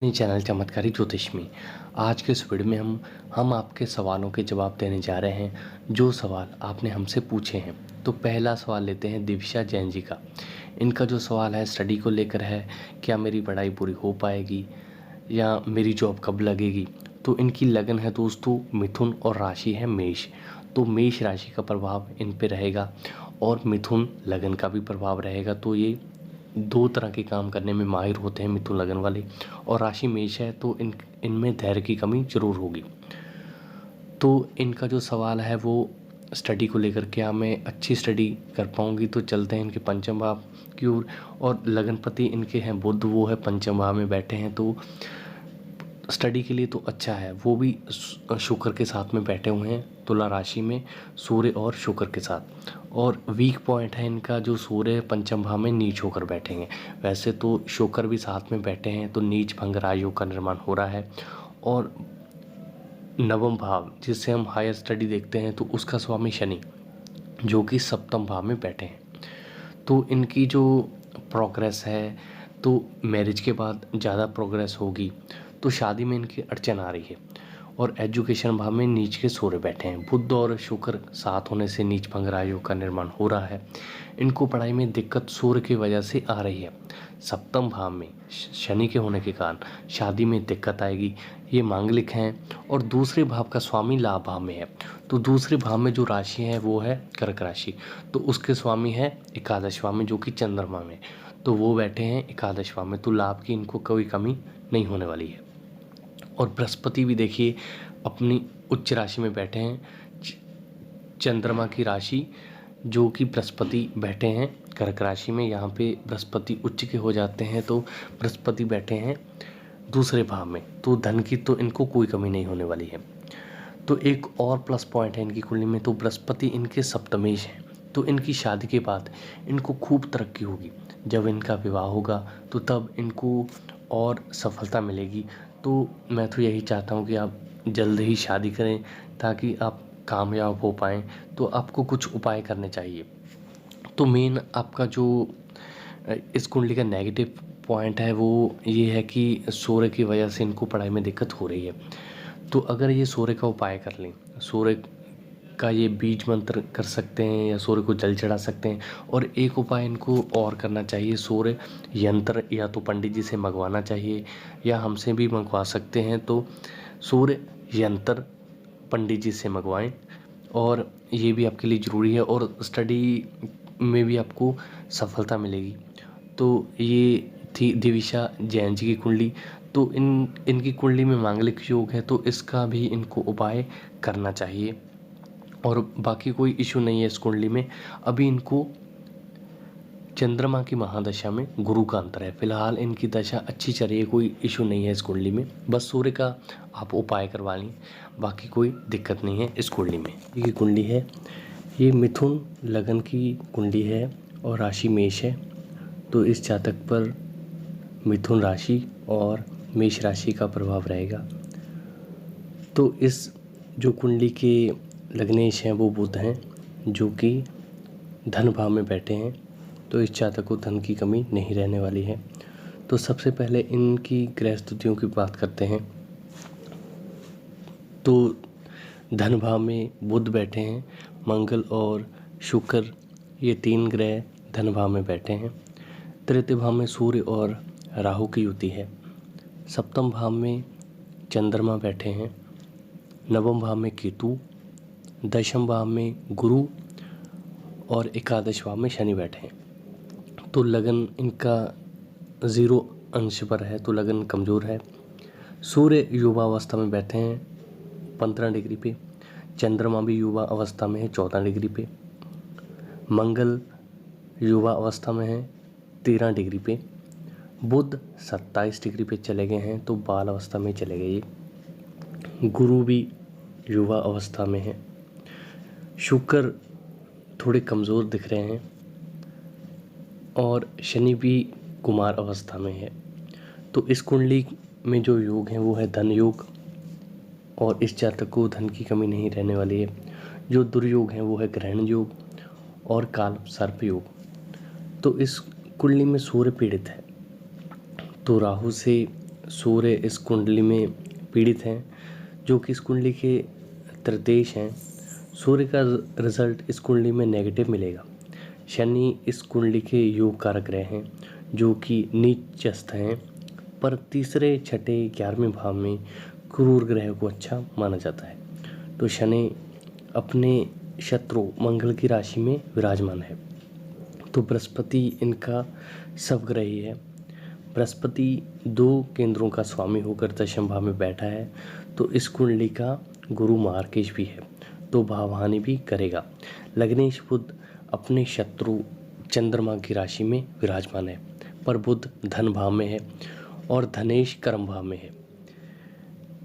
अपने चैनल चमत्कारी ज्योतिष में आज के इस वीडियो में हम आपके सवालों के जवाब देने जा रहे हैं जो सवाल आपने हमसे पूछे हैं। तो पहला सवाल लेते हैं दिविशा जैन जी का। इनका जो सवाल है स्टडी को लेकर है, क्या मेरी पढ़ाई पूरी हो पाएगी या मेरी जॉब कब लगेगी। तो इनकी लगन है दोस्तों मिथुन और राशि है मेष। तो मेष राशि का प्रभाव इन पे रहेगा और मिथुन लगन का भी प्रभाव रहेगा। तो ये दो तरह के काम करने में माहिर होते हैं मिथुन लगन वाले। और राशि मेष है तो इनमें धैर्य की कमी जरूर होगी। तो इनका जो सवाल है वो स्टडी को लेकर, क्या मैं अच्छी स्टडी कर पाऊंगी। तो चलते हैं इनके पंचम भाव की ओर। और लगनपति इनके हैं बुध, वो है पंचम भाव में बैठे हैं। तो स्टडी के लिए तो अच्छा है, वो भी शुक्र के साथ में बैठे हुए हैं तुला राशि में, सूर्य और शुक्र के साथ। और वीक पॉइंट है इनका जो सूर्य पंचम भाव में नीच होकर बैठेंगे। वैसे तो शुक्र भी साथ में बैठे हैं तो नीच भंग राजयोग का निर्माण हो रहा है। और नवम भाव जिससे हम हायर स्टडी देखते हैं तो उसका स्वामी शनि जो कि सप्तम भाव में बैठे हैं। तो इनकी जो प्रोग्रेस है तो मैरिज के बाद ज़्यादा प्रोग्रेस होगी। तो शादी में इनकी अड़चन आ रही है। और एजुकेशन भाव में नीच के सूर्य बैठे हैं। बुध और शुक्र साथ होने से नीच भंग राजयोग का निर्माण हो रहा है। इनको पढ़ाई में दिक्कत सूर्य की वजह से आ रही है। सप्तम भाव में शनि के होने के कारण शादी में दिक्कत आएगी। ये मांगलिक हैं। और दूसरे भाव का स्वामी लाभ भाव में है। तो दूसरे भाव में जो राशि है वो है कर्क राशि। तो उसके स्वामी है एकादश भाव में जो कि चंद्रमा में। तो वो बैठे हैं एकादश भाव में। तो लाभ की इनको कोई कमी नहीं होने वाली है। और बृहस्पति भी देखिए अपनी उच्च राशि में बैठे हैं, चंद्रमा की राशि जो कि बृहस्पति बैठे हैं कर्क राशि में। यहाँ पे बृहस्पति उच्च के हो जाते हैं तो बृहस्पति बैठे हैं दूसरे भाव में। तो धन की तो इनको कोई कमी नहीं होने वाली है। तो एक और प्लस पॉइंट है इनकी कुंडली में, तो बृहस्पति इनके सप्तमेश हैं। तो इनकी शादी के बाद इनको खूब तरक्की होगी। जब इनका विवाह होगा तो तब इनको और सफलता मिलेगी। तो मैं तो यही चाहता हूँ कि आप जल्द ही शादी करें ताकि आप कामयाब हो पाएँ। तो आपको कुछ उपाय करने चाहिए। तो मेन आपका जो इस कुंडली का नेगेटिव पॉइंट है वो ये है कि सूर्य की वजह से इनको पढ़ाई में दिक्कत हो रही है। तो अगर ये सूर्य का उपाय कर लें, सूर्य का ये बीज मंत्र कर सकते हैं या सूर्य को जल चढ़ा सकते हैं। और एक उपाय इनको और करना चाहिए, सूर्य यंत्र या तो पंडित जी से मंगवाना चाहिए या हमसे भी मंगवा सकते हैं। तो सूर्य यंत्र पंडित जी से मंगवाएं और ये भी आपके लिए ज़रूरी है और स्टडी में भी आपको सफलता मिलेगी। तो ये थी दिविशा जैन जी की कुंडली। तो इनकी कुंडली में मांगलिक योग है तो इसका भी इनको उपाय करना चाहिए। और बाकी कोई इशू नहीं है इस कुंडली में। अभी इनको चंद्रमा की महादशा में गुरु का अंतर है। फिलहाल इनकी दशा अच्छी चल रही है, कोई इशू नहीं है इस कुंडली में। बस सूर्य का आप उपाय करवा लें, बाकी कोई दिक्कत नहीं है इस कुंडली में। ये कुंडली है, ये मिथुन लगन की कुंडली है और राशि मेष है। तो इस जातक पर मिथुन राशि और मेष राशि का प्रभाव रहेगा। तो इस जो कुंडली के लग्नेश हैं वो बुध हैं जो कि धन भाव में बैठे हैं। तो इस जातक को धन की कमी नहीं रहने वाली है। तो सबसे पहले इनकी ग्रह स्थितियों की बात करते हैं। तो धन भाव में बुध बैठे हैं, मंगल और शुक्र ये तीन ग्रह धन भाव में बैठे हैं। तृतीय भाव में सूर्य और राहु की युति है। सप्तम भाव में चंद्रमा बैठे हैं। नवम भाव में केतु, दशम भाव में गुरु और एकादश भाव में शनि बैठे हैं। तो लगन इनका 0 अंश पर है तो लगन कमज़ोर है। सूर्य युवा अवस्था में बैठे हैं 15 डिग्री पे। चंद्रमा भी युवा अवस्था में है 14 डिग्री पे। मंगल युवा अवस्था में है 13 डिग्री पे। बुध 27 डिग्री पे चले गए हैं तो बाल अवस्था में चले गए ये। गुरु भी युवा अवस्था में है। शुक्र थोड़े कमज़ोर दिख रहे हैं और शनि भी कुमार अवस्था में है। तो इस कुंडली में जो योग है वो है धन योग और इस जातक को धन की कमी नहीं रहने वाली है। जो दुर्योग है वो है ग्रहण योग और काल सर्प योग। तो इस कुंडली में सूर्य पीड़ित है तो राहु से सूर्य इस कुंडली में पीड़ित हैं, जो कि इस कुंडली के तृतीयेश हैं। सूर्य का रिजल्ट इस कुंडली में नेगेटिव मिलेगा। शनि इस कुंडली के योग कारक ग्रह हैं, जो कि नीचस्थ हैं, पर तीसरे, छठे, 11वें भाव में क्रूर ग्रह को अच्छा माना जाता है। तो शनि अपने शत्रु मंगल की राशि में विराजमान है। तो बृहस्पति इनका स्वग्रही है। बृहस्पति 2 केंद्रों का स्वामी होकर दशम भाव में बैठा है। तो इस कुंडली का गुरु मार्केश भी है, तो भावहानि भी करेगा। लग्नेश बुध अपने शत्रु चंद्रमा की राशि में विराजमान है, पर बुध धन भाव में है और धनेश कर्म भाव में है।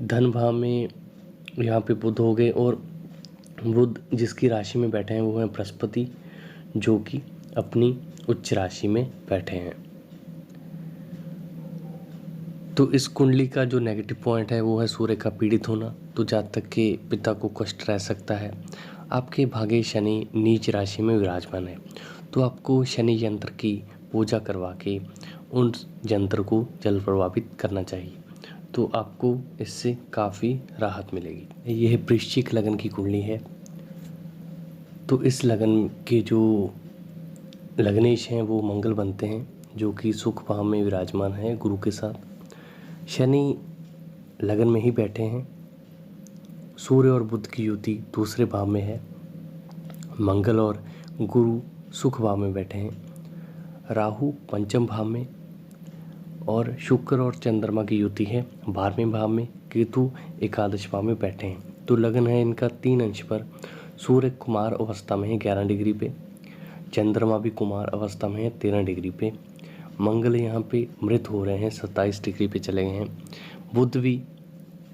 धन भाव में यहाँ पे बुध हो गए, और बुध जिसकी राशि में बैठे हैं वो है बृहस्पति, जो कि अपनी उच्च राशि में बैठे हैं। तो इस कुंडली का जो नेगेटिव पॉइंट है वो है सूर्य का पीड़ित होना। तो जातक के पिता को कष्ट रह सकता है। आपके भाग्य शनि नीच राशि में विराजमान है, तो आपको शनि यंत्र की पूजा करवा के उन यंत्र को जल प्रभावित करना चाहिए, तो आपको इससे काफ़ी राहत मिलेगी। यह वृश्चिक लगन की कुंडली है। तो इस लगन के जो लग्नेश हैं वो मंगल बनते हैं, जो कि सुख भाव में विराजमान है गुरु के साथ। शनि लगन में ही बैठे हैं। सूर्य और बुध की युति दूसरे भाव में है। मंगल और गुरु सुख भाव में बैठे हैं। राहु पंचम भाव में, और शुक्र और चंद्रमा की युति है 12वें भाव में। केतु एकादश भाव में बैठे हैं। तो लगन है इनका 3 अंश पर। सूर्य कुमार अवस्था में है 11 डिग्री पे, चंद्रमा भी कुमार अवस्था में है 13 डिग्री पे। मंगल यहाँ पे मृत हो रहे हैं, 27 डिग्री पे चले गए हैं। बुध भी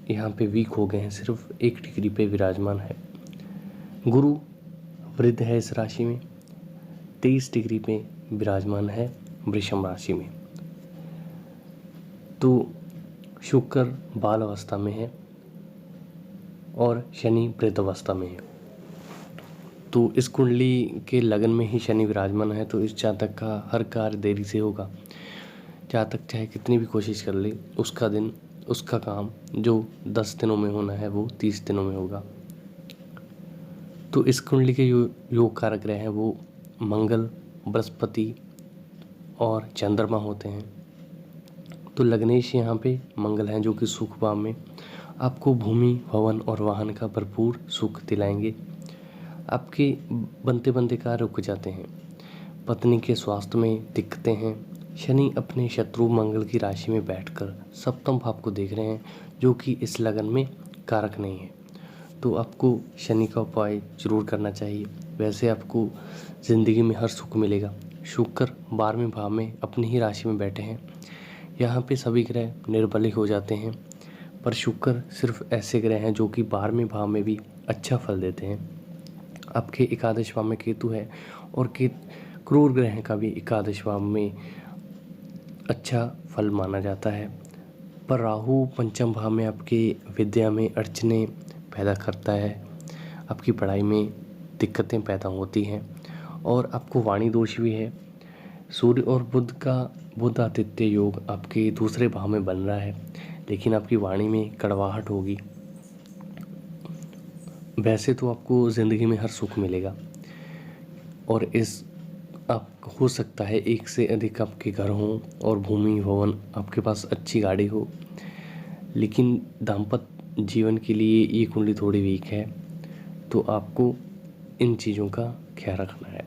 यहाँ पे वीक हो गए हैं, सिर्फ 1 डिग्री पे विराजमान है। गुरु वृद्ध है इस राशि में, 23 डिग्री पे विराजमान है वृषम राशि में। तो शुक्र बाल अवस्था में है और शनि वृद्ध अवस्था में है। तो इस कुंडली के लगन में ही शनि विराजमान है, तो इस जातक का हर कार्य देरी से होगा। जातक चाहे कितनी भी कोशिश कर ले, उसका दिन, उसका काम जो 10 दिनों में होना है वो 30 दिनों में होगा। तो इस कुंडली के योग कारक ग्रह हैं वो मंगल, बृहस्पति और चंद्रमा होते हैं। तो लग्नेश यहाँ पे मंगल हैं, जो कि सुख भाव में आपको भूमि, भवन और वाहन का भरपूर सुख दिलाएंगे। आपके बनते बनते कार्य रुक जाते हैं। पत्नी के स्वास्थ्य में दिक्कतें हैं। शनि अपने शत्रु मंगल की राशि में बैठकर सप्तम भाव को देख रहे हैं, जो कि इस लगन में कारक नहीं है। तो आपको शनि का उपाय जरूर करना चाहिए। वैसे आपको ज़िंदगी में हर सुख मिलेगा। शुक्र 12वें भाव में अपनी ही राशि में बैठे हैं। यहाँ पे सभी ग्रह निर्बल हो जाते हैं, पर शुक्र सिर्फ ऐसे ग्रह हैं जो कि 12वें भाव में भी अच्छा फल देते हैं। आपके एकादश भाव में केतु है, और क्रूर ग्रह का भी एकादश भाव में अच्छा फल माना जाता है। पर राहु पंचम भाव में आपके विद्या में अड़चने पैदा करता है। आपकी पढ़ाई में दिक्कतें पैदा होती हैं, और आपको वाणी दोष भी है। सूर्य और बुध का बुध आदित्य योग आपके दूसरे भाव में बन रहा है, लेकिन आपकी वाणी में कड़वाहट होगी। वैसे तो आपको ज़िंदगी में हर सुख मिलेगा, और इस आप हो सकता है एक से अधिक आपके घर हों और भूमि, भवन, आपके पास अच्छी गाड़ी हो, लेकिन दाम्पत्य जीवन के लिए ये कुंडली थोड़ी वीक है। तो आपको इन चीज़ों का ख्याल रखना है।